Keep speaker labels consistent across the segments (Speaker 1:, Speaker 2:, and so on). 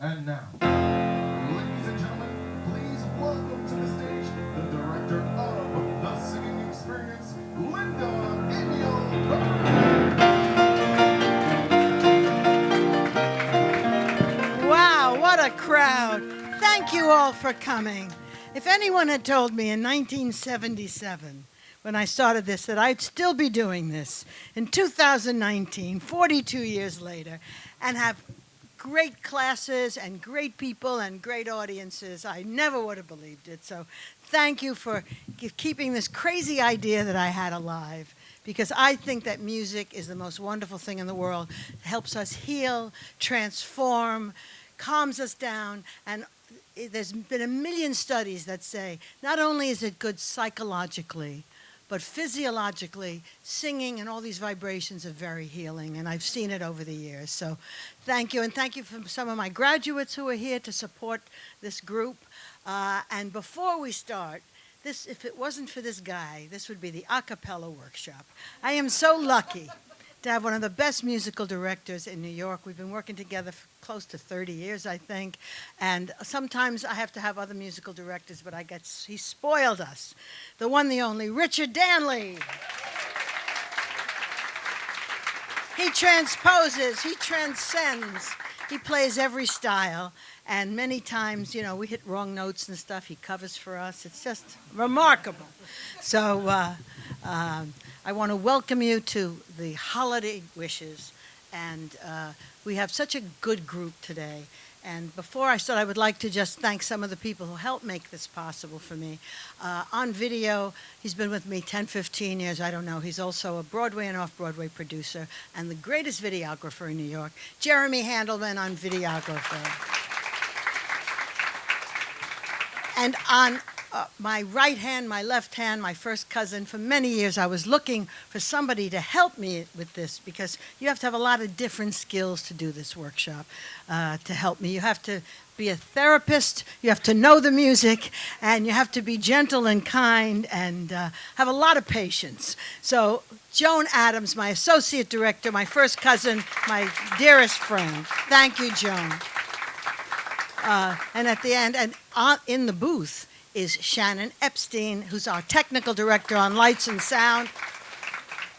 Speaker 1: And now, ladies and gentlemen, please welcome to the stage the director of The Singing Experience, Linda Emil.
Speaker 2: Wow, what a crowd. Thank you all for coming. If anyone had told me in 1977, when I started this, that I'd still be doing this in 2019, 42 years later, and have great classes and great people and great audiences, I never would have believed it. So thank you for keeping this crazy idea that I had alive, because I think that music is the most wonderful thing in the world. It helps us heal, transform, calms us down, and there's been a million studies that say not only is it good psychologically, but physiologically, singing and all these vibrations are very healing, and I've seen it over the years. So thank you, and thank you for some of my graduates who are here to support this group. And before we start, this, if it wasn't for this guy, this would be the a cappella workshop. I am so lucky to have one of the best musical directors in New York. We've been working together for close to 30 years, I think. And sometimes I have to have other musical directors, but he spoiled us. The one, the only, Richard Danley. He transposes, he transcends, he plays every style. And many times, you know, we hit wrong notes and stuff. He covers for us. It's just remarkable. So I want to welcome you to the Holiday Wishes. And we have such a good group today. And before I start, I would like to just thank some of the people who helped make this possible for me. On video, he's been with me 10, 15 years, I don't know. He's also a Broadway and off-Broadway producer and the greatest videographer in New York, Jeremy Handelman on videographer. And on my right hand, my left hand, my first cousin, for many years I was looking for somebody to help me with this, because you have to have a lot of different skills to do this workshop to help me. You have to be a therapist, you have to know the music, and you have to be gentle and kind and have a lot of patience. So Joan Adams, my associate director, my first cousin, my dearest friend. Thank you, Joan. And at the end, and in the booth, is Shannon Epstein, who's our technical director on lights and sound,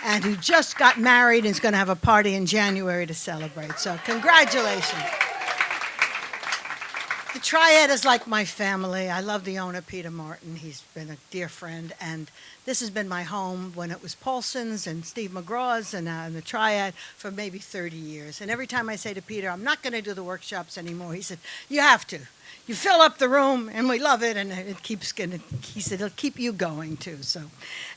Speaker 2: and who just got married and is going to have a party in January to celebrate. So congratulations. The Triad is like my family. I love the owner, Peter Martin. He's been a dear friend, and this has been my home when it was Paulson's and Steve McGraw's and the Triad for maybe 30 years. And every time I say to Peter, I'm not going to do the workshops anymore, he said, you have to. You fill up the room, and we love it, and it keeps getting, he said, it'll keep you going, too. So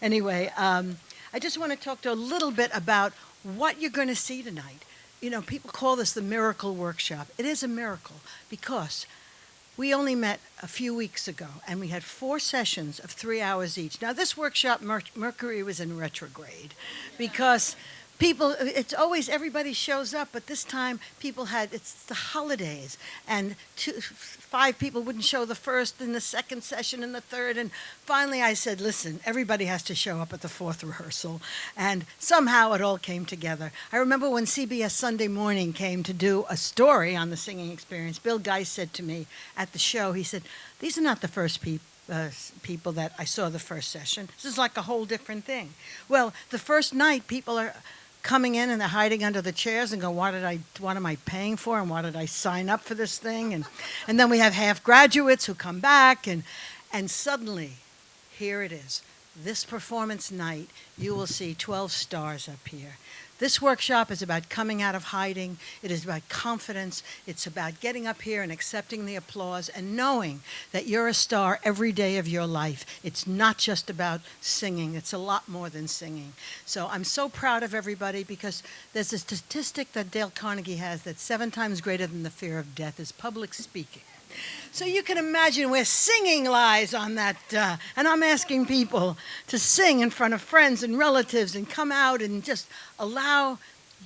Speaker 2: anyway, I just want to talk to a little bit about what you're going to see tonight. You know, people call this the miracle workshop. It is a miracle because we only met a few weeks ago, and we had 4 sessions of 3 hours each. Now, this workshop, Mercury was in retrograde because people, it's always everybody shows up, but this time people had, it's the holidays, and 5 people wouldn't show the first and the second session and the third, and finally I said, listen, everybody has to show up at the 4th rehearsal, and somehow it all came together. I remember when CBS Sunday Morning came to do a story on the singing experience, Bill Geis said to me at the show, he said, these are not the first people that I saw the first session. This is like a whole different thing. Well, the first night people are coming in and they're hiding under the chairs and go, what am I paying for, and why did I sign up for this thing? And then we have half graduates who come back, and suddenly, here it is. This performance night, you will see 12 stars up here. This workshop is about coming out of hiding. It is about confidence. It's about getting up here and accepting the applause and knowing that you're a star every day of your life. It's not just about singing. It's a lot more than singing. So I'm so proud of everybody, because there's a statistic that Dale Carnegie has that's 7 times greater than the fear of death is public speaking. So you can imagine where singing lies on that, and I'm asking people to sing in front of friends and relatives and come out and just allow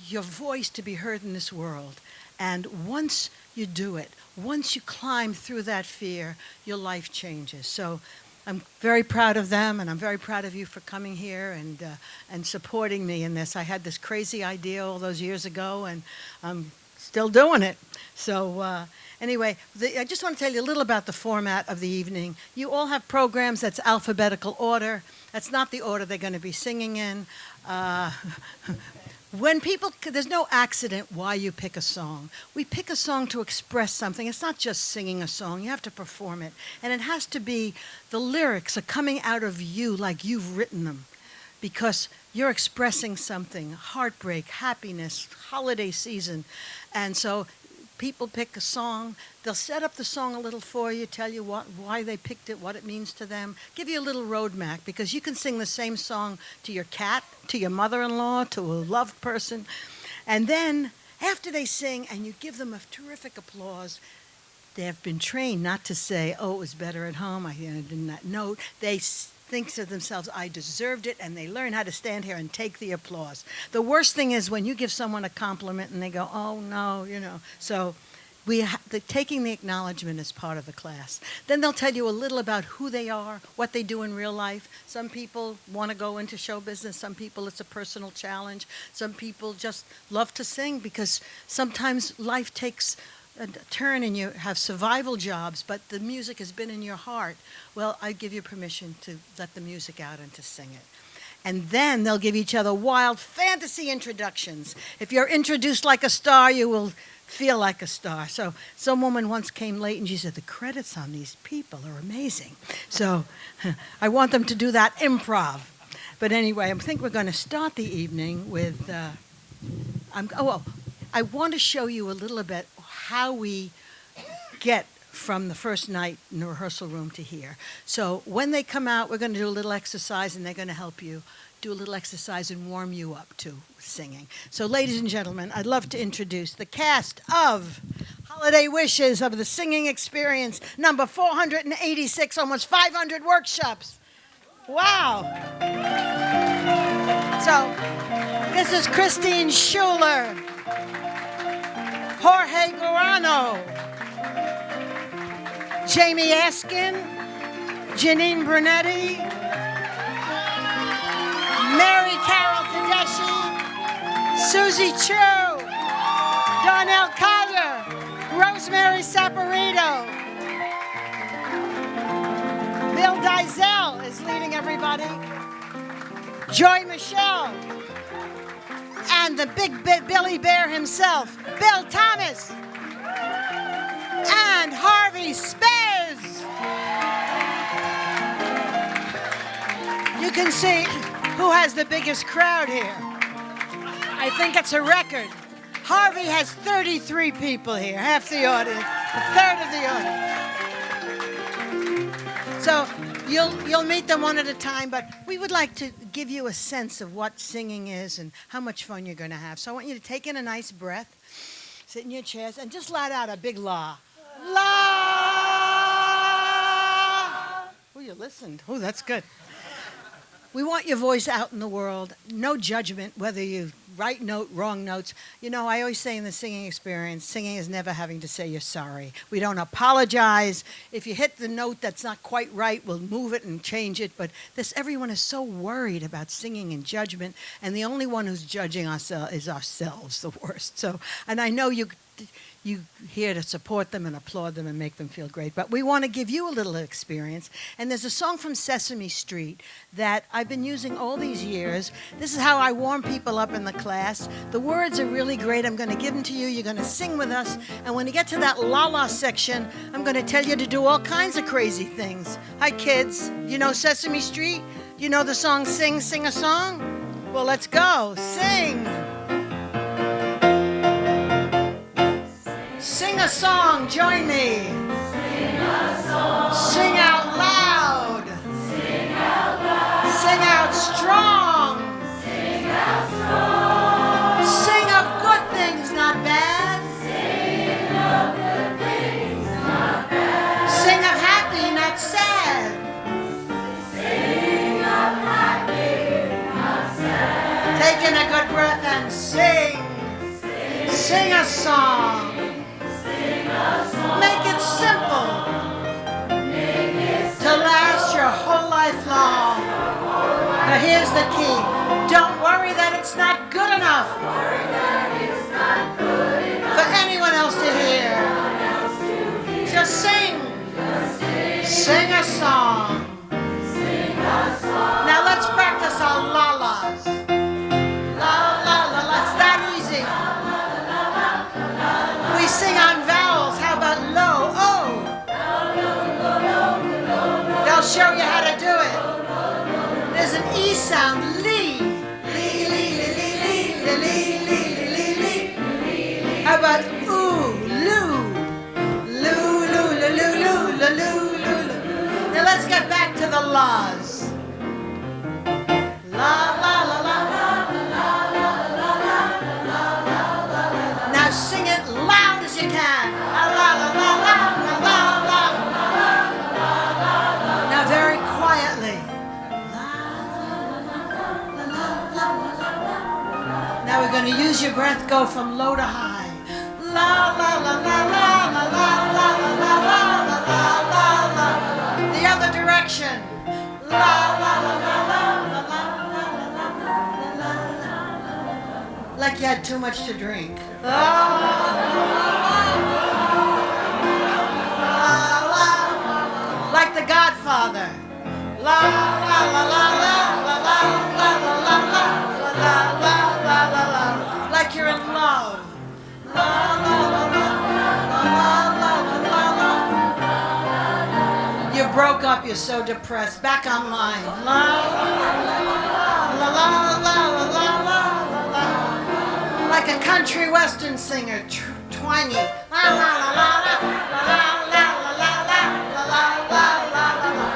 Speaker 2: your voice to be heard in this world. And once you do it, once you climb through that fear, your life changes. So I'm very proud of them, and I'm very proud of you for coming here and supporting me in this. I had this crazy idea all those years ago, and I'm still doing it. So Anyway, I just want to tell you a little about the format of the evening. You all have programs that's alphabetical order. That's not the order they're going to be singing in. Uh, there's no accident why you pick a song. We pick a song to express something. It's not just singing a song. You have to perform it. And it has to be, the lyrics are coming out of you like you've written them, because you're expressing something, heartbreak, happiness, holiday season. And so people pick a song. They'll set up the song a little for you, tell you why they picked it, what it means to them, give you a little roadmap, because you can sing the same song to your cat, to your mother-in-law, to a loved person. And then after they sing and you give them a terrific applause, they have been trained not to say, oh, it was better at home, I didn't that note. They think to themselves, I deserved it, and they learn how to stand here and take the applause. The worst thing is when you give someone a compliment and they go, oh, no, So taking the acknowledgement is part of the class. Then they'll tell you a little about who they are, what they do in real life. Some people want to go into show business. Some people it's a personal challenge. Some people just love to sing because sometimes life takes a turn and you have survival jobs, but the music has been in your heart. Well, I give you permission to let the music out and to sing it. And then they'll give each other wild fantasy introductions. If you're introduced like a star, you will feel like a star. So some woman once came late and she said, the credits on these people are amazing. So I want them to do that improv. But anyway, I think we're going to start the evening with, I want to show you a little bit how we get from the first night in the rehearsal room to here. So when they come out, we're going to do a little exercise, and they're going to help you do a little exercise and warm you up to singing. So ladies and gentlemen, I'd love to introduce the cast of Holiday Wishes of the Singing Experience, number 486, almost 500 workshops. Wow. So this is Christine Schuler, Jorge Guarano, Jamie Askin, Janine Brunetti, Mary Carol Tedeschi, Susie Chu, Darnell Collier, Rosemary Saporito, Bill Dizell is leading everybody, Joy Michelle, and the big Billy Bear himself, Bill Thomas, and Harvey Spez. You can see who has the biggest crowd here. I think it's a record. Harvey has 33 people here, half the audience, a third of the audience. So you'll meet them one at a time, but we would like to give you a sense of what singing is and how much fun you're going to have. So I want you to take in a nice breath, sit in your chairs, and just let out a big la. La! Oh, you listened. Oh, that's good. We want your voice out in the world. No judgment whether you right note, wrong notes. You know, I always say in the singing experience, singing is never having to say you're sorry. We don't apologize. If you hit the note that's not quite right, we'll move it and change it. But everyone is so worried about singing and judgment, and the only one who's judging ourselves is ourselves, the worst. So, and I know you here to support them and applaud them and make them feel great. But we want to give you a little experience. And there's a song from Sesame Street that I've been using all these years. This is how I warm people up in the class. The words are really great. I'm going to give them to you. You're going to sing with us. And when you get to that la-la section, I'm going to tell you to do all kinds of crazy things. Hi, kids. You know Sesame Street? You know the song Sing, Sing a Song? Well, let's go. Sing. Sing a song, join me. Sing a song. Sing out loud. Sing out loud. Sing out strong. Sing out strong. Sing of good things, not bad. Sing of good things, not bad. Sing of happy, not sad. Sing of happy, not sad. Take in a good breath and sing. Sing a song. Make it simple to last your whole life long. Now here's the key. Don't worry that it's not good enough for anyone else to hear. show you how to do it. There's an E sound, lee. Lee, lee, lee, lee, lee, lee, lee, lee, lee. How about ooh, loo? Loo, loo, loo, loo, loo, loo, loo, loo. Now let's get back to the laws. La, la, la, la, la, la, la, la, la, la, la, la. Now sing it loud as you can. La, la, la, la, la, la, la, la. Now very quietly. Now we're going to use your breath, go from low to high. La la la la la la la la la la la la la. The other direction. La la la la la la la la la la. Like you had too much to drink. La la la. Like the Godfather. La la la la la la la la la la la la la la. Like you're in love. La la la la la la la la. You broke up, you're so depressed. Back online. La la la la la la la la. Like a country western singer, twangy. La la la la la la la la la la la la.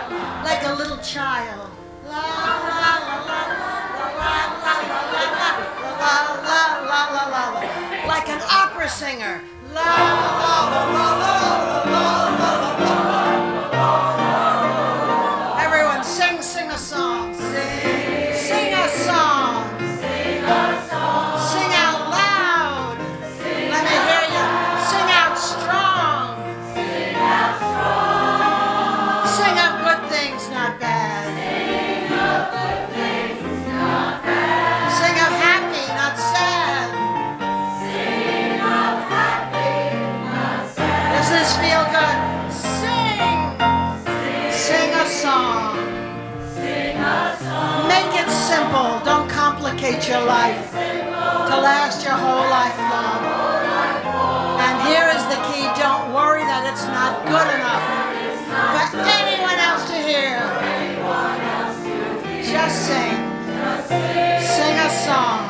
Speaker 2: Like a little child. La la la la la la la la la la la. Like an opera singer. La la la la la la la la. Everyone sing, sing a song. Sing, sing a song. Sing a song. Sing out loud. Let me hear you. Sing out strong. Sing out strong. Sing of good things, not bad. Sing of good things, not bad. Sing of happy, not sad. Does this feel good? Sing. Sing a song. Sing a song. Make it simple. Don't complicate your life to last your whole life long. And here is the key. Don't worry that it's not good enough for anyone else to hear. Just sing. Sing a song.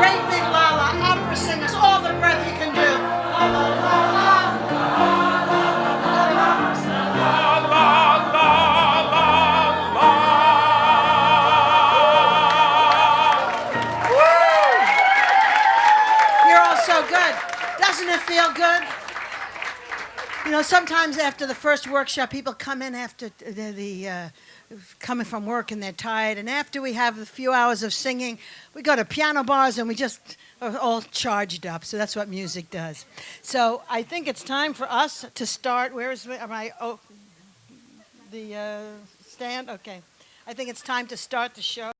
Speaker 2: Great big la la opera singers, all the breath you can do. La la la la Woo! You're all so good. Doesn't it feel good? You know, sometimes after the first workshop, people come in after coming from work and they're tired. And after we have a few hours of singing, we go to piano bars and we just are all charged up. So that's what music does. So I think it's time for us to start. Where is my stand? Okay. I think it's time to start the show.